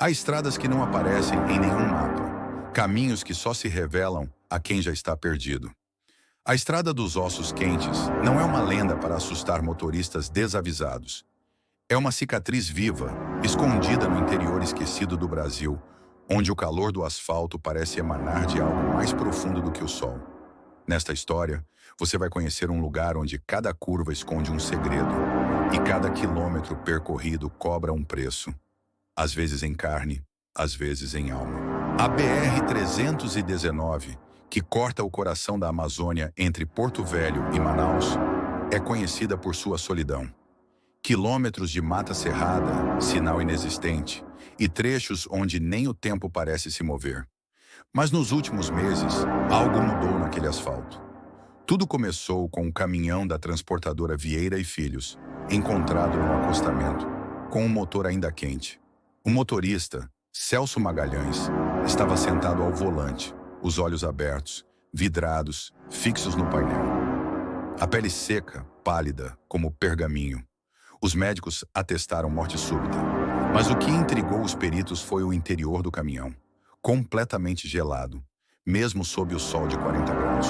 Há estradas que não aparecem em nenhum mapa, caminhos que só se revelam a quem já está perdido. A Estrada dos Ossos Quentes não é uma lenda para assustar motoristas desavisados. É uma cicatriz viva, escondida no interior esquecido do Brasil, onde o calor do asfalto parece emanar de algo mais profundo do que o sol. Nesta história, você vai conhecer um lugar onde cada curva esconde um segredo e cada quilômetro percorrido cobra um preço, às vezes em carne, às vezes em alma. A BR-319, que corta o coração da Amazônia entre Porto Velho e Manaus, é conhecida por sua solidão. Quilômetros de mata cerrada, sinal inexistente, e trechos onde nem o tempo parece se mover. Mas nos últimos meses, algo mudou naquele asfalto. Tudo começou com um caminhão da transportadora Vieira e Filhos, encontrado no acostamento, com um motor ainda quente. O motorista, Celso Magalhães, estava sentado ao volante, os olhos abertos, vidrados, fixos no painel. A pele seca, pálida, como pergaminho. Os médicos atestaram morte súbita, mas o que intrigou os peritos foi o interior do caminhão, completamente gelado, mesmo sob o sol de 40 graus,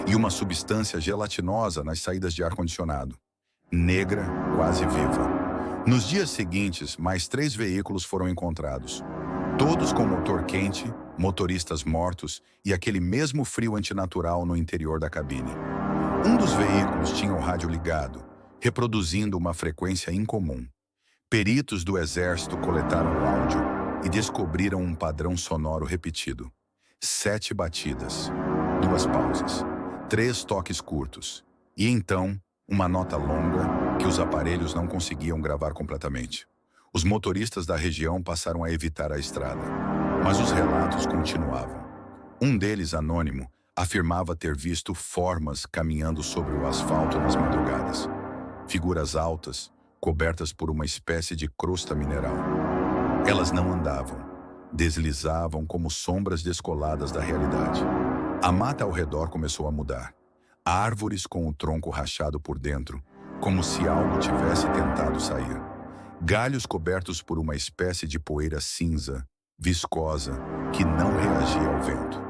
e uma substância gelatinosa nas saídas de ar-condicionado, negra, quase viva. Nos dias seguintes, mais 3 veículos foram encontrados, todos com motor quente, motoristas mortos e aquele mesmo frio antinatural no interior da cabine. Um dos veículos tinha o rádio ligado, reproduzindo uma frequência incomum. Peritos do Exército coletaram o áudio e descobriram um padrão sonoro repetido. 7 batidas, 2 pausas, 3 toques curtos, e então uma nota longa que os aparelhos não conseguiam gravar completamente. Os motoristas da região passaram a evitar a estrada, mas os relatos continuavam. Um deles, anônimo, afirmava ter visto formas caminhando sobre o asfalto nas madrugadas. Figuras altas, cobertas por uma espécie de crosta mineral. Elas não andavam, deslizavam como sombras descoladas da realidade. A mata ao redor começou a mudar. Árvores com o tronco rachado por dentro, como se algo tivesse tentado sair. Galhos cobertos por uma espécie de poeira cinza, viscosa, que não reagia ao vento.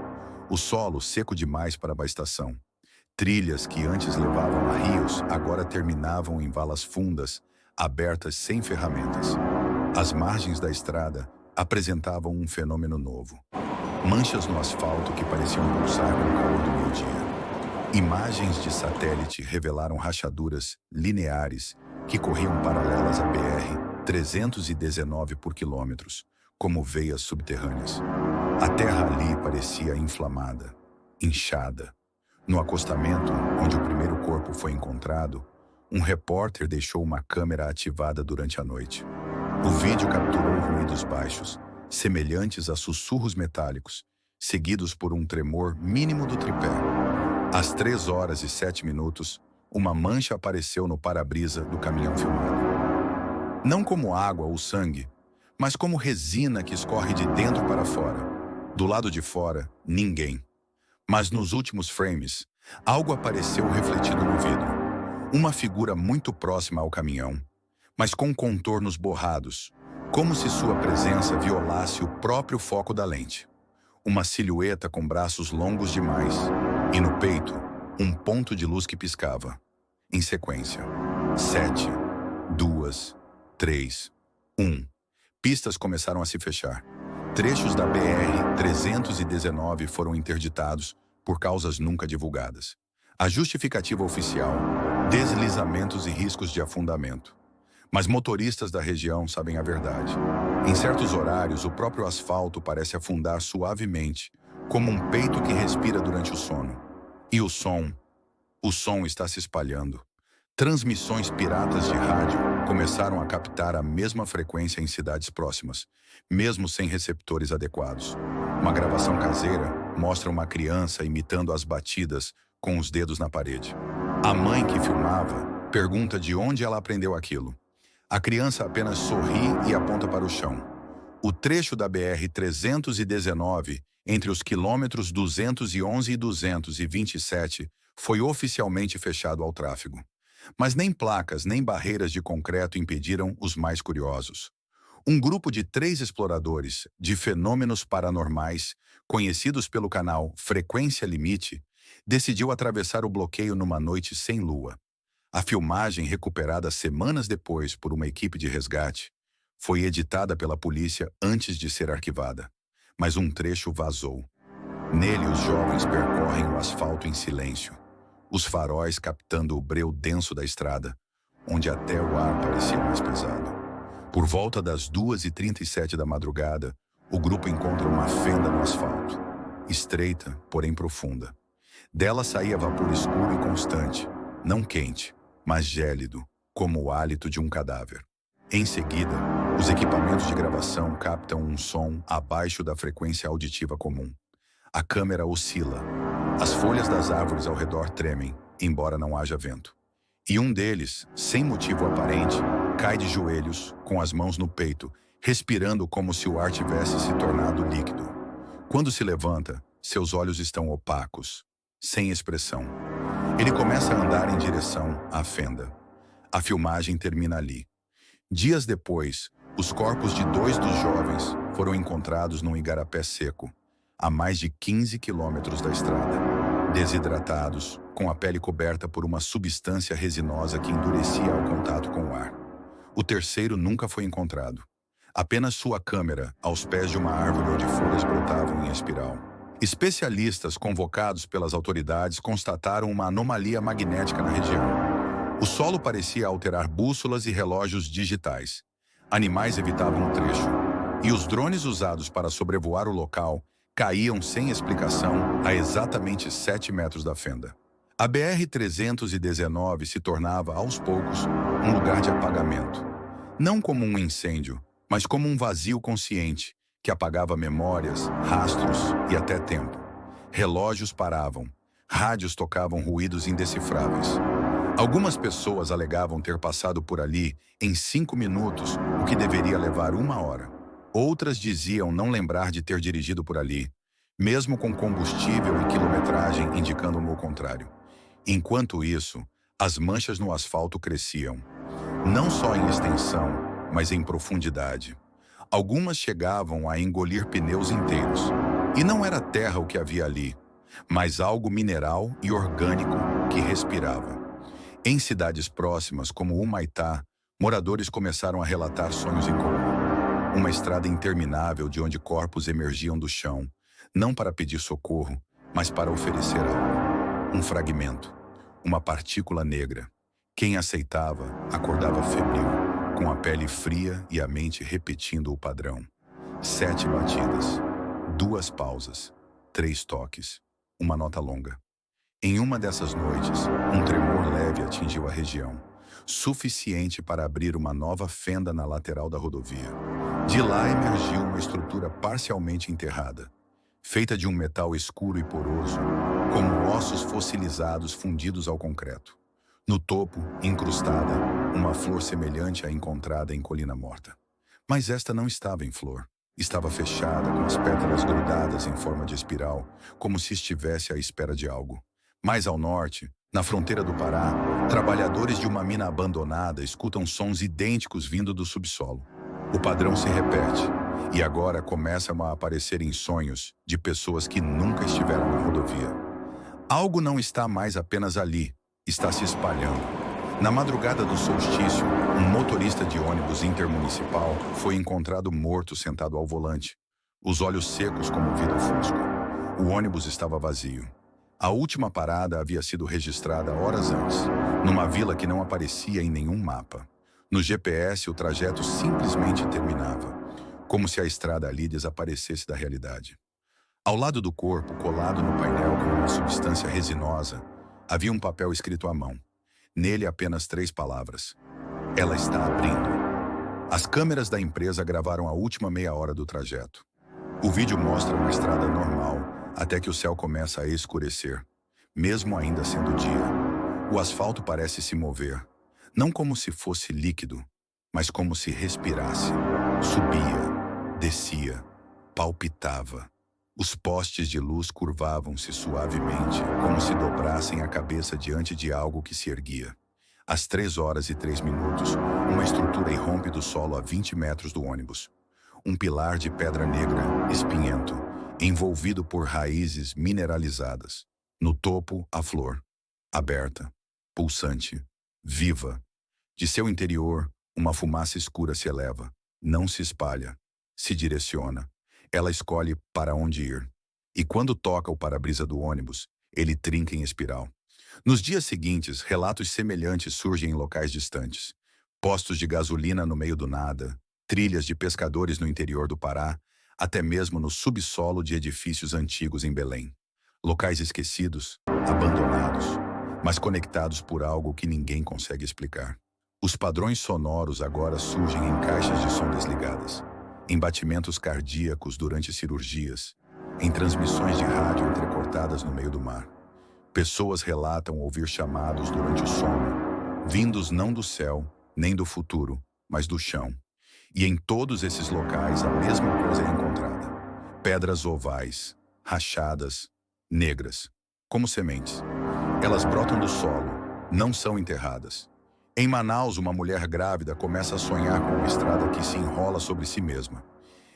O solo seco demais para a estação. Trilhas que antes levavam a rios agora terminavam em valas fundas, abertas sem ferramentas. As margens da estrada apresentavam um fenômeno novo. Manchas no asfalto que pareciam pulsar com o calor do meio-dia. Imagens de satélite revelaram rachaduras lineares que corriam paralelas à BR-319 por quilômetros, como veias subterrâneas. A terra ali parecia inflamada, inchada. No acostamento, onde o primeiro corpo foi encontrado, um repórter deixou uma câmera ativada durante a noite. O vídeo capturou ruídos baixos, semelhantes a sussurros metálicos, seguidos por um tremor mínimo do tripé. Às 3 horas e 7 minutos, uma mancha apareceu no para-brisa do caminhão filmado. Não como água ou sangue, mas como resina que escorre de dentro para fora. Do lado de fora, ninguém. Mas nos últimos frames, algo apareceu refletido no vidro. Uma figura muito próxima ao caminhão, mas com contornos borrados, como se sua presença violasse o próprio foco da lente. Uma silhueta com braços longos demais, e no peito, um ponto de luz que piscava. Em sequência, 7, 2, 3, 1. Pistas começaram a se fechar. Trechos da BR-319 foram interditados por causas nunca divulgadas. A justificativa oficial: deslizamentos e riscos de afundamento. Mas motoristas da região sabem a verdade. Em certos horários, o próprio asfalto parece afundar suavemente, como um peito que respira durante o sono. E o som está se espalhando. Transmissões piratas de rádio começaram a captar a mesma frequência em cidades próximas, mesmo sem receptores adequados. Uma gravação caseira mostra uma criança imitando as batidas com os dedos na parede. A mãe que filmava pergunta de onde ela aprendeu aquilo. A criança apenas sorri e aponta para o chão. O trecho da BR-319, entre os quilômetros 211 e 227, foi oficialmente fechado ao tráfego. Mas nem placas nem barreiras de concreto impediram os mais curiosos. Um grupo de 3 exploradores de fenômenos paranormais, conhecidos pelo canal Frequência Limite, decidiu atravessar o bloqueio numa noite sem lua. A filmagem, recuperada semanas depois por uma equipe de resgate, foi editada pela polícia antes de ser arquivada. Mas um trecho vazou. Nele, os jovens percorrem o asfalto em silêncio, os faróis captando o breu denso da estrada, onde até o ar parecia mais pesado. Por volta das 2h37 da madrugada, o grupo encontra uma fenda no asfalto, estreita, porém profunda. Dela saía vapor escuro e constante, não quente, mas gélido, como o hálito de um cadáver. Em seguida, os equipamentos de gravação captam um som abaixo da frequência auditiva comum. A câmera oscila. As folhas das árvores ao redor tremem, embora não haja vento. E um deles, sem motivo aparente, cai de joelhos, com as mãos no peito, respirando como se o ar tivesse se tornado líquido. Quando se levanta, seus olhos estão opacos, sem expressão. Ele começa a andar em direção à fenda. A filmagem termina ali. Dias depois, os corpos de 2 dos jovens foram encontrados num igarapé seco, a mais de 15 quilômetros da estrada, desidratados, com a pele coberta por uma substância resinosa que endurecia ao contato com o ar. O terceiro nunca foi encontrado. Apenas sua câmera, aos pés de uma árvore onde folhas brotavam em espiral. Especialistas convocados pelas autoridades constataram uma anomalia magnética na região. O solo parecia alterar bússolas e relógios digitais. Animais evitavam o trecho, e os drones usados para sobrevoar o local caíam sem explicação a exatamente 7 metros da fenda. A BR-319 se tornava, aos poucos, um lugar de apagamento. Não como um incêndio, mas como um vazio consciente, que apagava memórias, rastros e até tempo. Relógios paravam, rádios tocavam ruídos indecifráveis. Algumas pessoas alegavam ter passado por ali em 5 minutos, o que deveria levar 1 hora. Outras diziam não lembrar de ter dirigido por ali, mesmo com combustível e quilometragem indicando o contrário. Enquanto isso, as manchas no asfalto cresciam, não só em extensão, mas em profundidade. Algumas chegavam a engolir pneus inteiros. E não era terra o que havia ali, mas algo mineral e orgânico que respirava. Em cidades próximas, como Humaitá, moradores começaram a relatar sonhos em comum. Uma estrada interminável de onde corpos emergiam do chão, não para pedir socorro, mas para oferecer algo. Um fragmento, uma partícula negra. Quem aceitava, acordava febril, com a pele fria e a mente repetindo o padrão. 7 batidas, 2 pausas, 3 toques, uma nota longa. Em uma dessas noites, um tremor leve atingiu a região, suficiente para abrir uma nova fenda na lateral da rodovia. De lá emergiu uma estrutura parcialmente enterrada, feita de um metal escuro e poroso, como ossos fossilizados fundidos ao concreto. No topo, incrustada, uma flor semelhante à encontrada em Colina Morta. Mas esta não estava em flor. Estava fechada, com as pétalas grudadas em forma de espiral, como se estivesse à espera de algo. Mais ao norte, na fronteira do Pará, trabalhadores de uma mina abandonada escutam sons idênticos vindo do subsolo. O padrão se repete, e agora começam a aparecer em sonhos de pessoas que nunca estiveram na rodovia. Algo não está mais apenas ali, está se espalhando. Na madrugada do solstício, um motorista de ônibus intermunicipal foi encontrado morto sentado ao volante, os olhos secos como vidro fosco. O ônibus estava vazio. A última parada havia sido registrada horas antes, numa vila que não aparecia em nenhum mapa. No GPS, o trajeto simplesmente terminava, como se a estrada ali desaparecesse da realidade. Ao lado do corpo, colado no painel com uma substância resinosa, havia um papel escrito à mão. Nele apenas 3 palavras. Ela está abrindo. As câmeras da empresa gravaram a última meia hora do trajeto. O vídeo mostra uma estrada normal, até que o céu começa a escurecer, mesmo ainda sendo dia. O asfalto parece se mover, não como se fosse líquido, mas como se respirasse. Subia, descia, palpitava. Os postes de luz curvavam-se suavemente, como se dobrassem a cabeça diante de algo que se erguia. Às 3 horas e 3 minutos, uma estrutura irrompe do solo a 20 metros do ônibus. Um pilar de pedra negra, espinhento, envolvido por raízes mineralizadas. No topo, a flor, aberta, pulsante, viva. De seu interior, uma fumaça escura se eleva. Não se espalha, se direciona. Ela escolhe para onde ir. E quando toca o para-brisa do ônibus, ele trinca em espiral. Nos dias seguintes, relatos semelhantes surgem em locais distantes. Postos de gasolina no meio do nada, trilhas de pescadores no interior do Pará, até mesmo no subsolo de edifícios antigos em Belém. Locais esquecidos, abandonados, mas conectados por algo que ninguém consegue explicar. Os padrões sonoros agora surgem em caixas de som desligadas, em batimentos cardíacos durante cirurgias, em transmissões de rádio entrecortadas no meio do mar. Pessoas relatam ouvir chamados durante o sono, vindos não do céu, nem do futuro, mas do chão. E em todos esses locais a mesma coisa é encontrada. Pedras ovais, rachadas, negras, como sementes. Elas brotam do solo, não são enterradas. Em Manaus, uma mulher grávida começa a sonhar com uma estrada que se enrola sobre si mesma.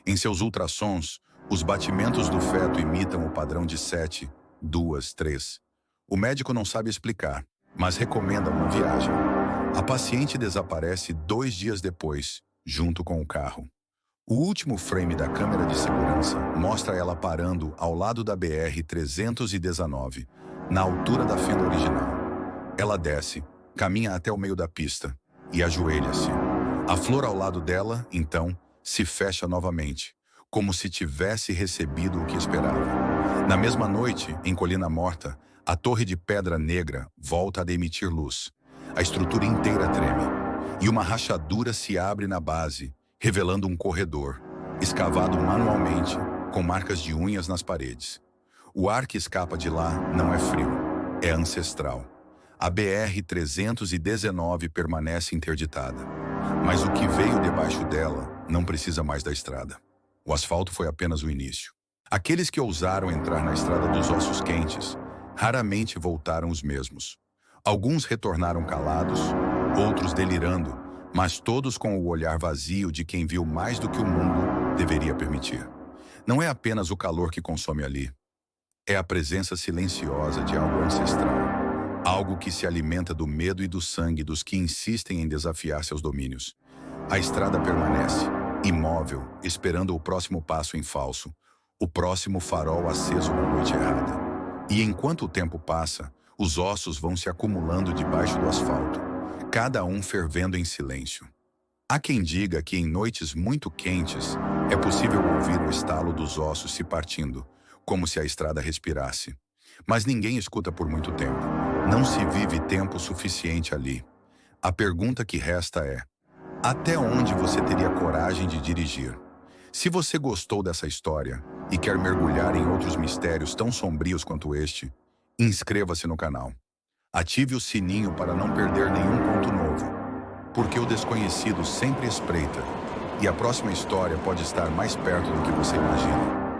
Em seus ultrassons, os batimentos do feto imitam o padrão de 7, 2, 3. O médico não sabe explicar, mas recomenda uma viagem. A paciente desaparece 2 dias depois, junto com o carro. O último frame da câmera de segurança mostra ela parando ao lado da BR-319, na altura da fenda original. Ela desce, caminha até o meio da pista e ajoelha-se. A flor ao lado dela, então, se fecha novamente, como se tivesse recebido o que esperava. Na mesma noite, em Colina Morta, a torre de pedra negra volta a emitir luz. A estrutura inteira treme, e uma rachadura se abre na base, revelando um corredor, escavado manualmente, com marcas de unhas nas paredes. O ar que escapa de lá não é frio, é ancestral. A BR-319 permanece interditada, mas o que veio debaixo dela não precisa mais da estrada. O asfalto foi apenas o início. Aqueles que ousaram entrar na estrada dos ossos quentes raramente voltaram os mesmos. Alguns retornaram calados, outros delirando, mas todos com o olhar vazio de quem viu mais do que o mundo deveria permitir. Não é apenas o calor que consome ali. É a presença silenciosa de algo ancestral. Algo que se alimenta do medo e do sangue dos que insistem em desafiar seus domínios. A estrada permanece, imóvel, esperando o próximo passo em falso, o próximo farol aceso na noite errada. E enquanto o tempo passa, os ossos vão se acumulando debaixo do asfalto, cada um fervendo em silêncio. Há quem diga que em noites muito quentes é possível ouvir o estalo dos ossos se partindo, como se a estrada respirasse. Mas ninguém escuta por muito tempo. Não se vive tempo suficiente ali. A pergunta que resta é: até onde você teria coragem de dirigir? Se você gostou dessa história e quer mergulhar em outros mistérios tão sombrios quanto este, inscreva-se no canal. Ative o sininho para não perder nenhum ponto novo, porque o desconhecido sempre espreita e a próxima história pode estar mais perto do que você imagina.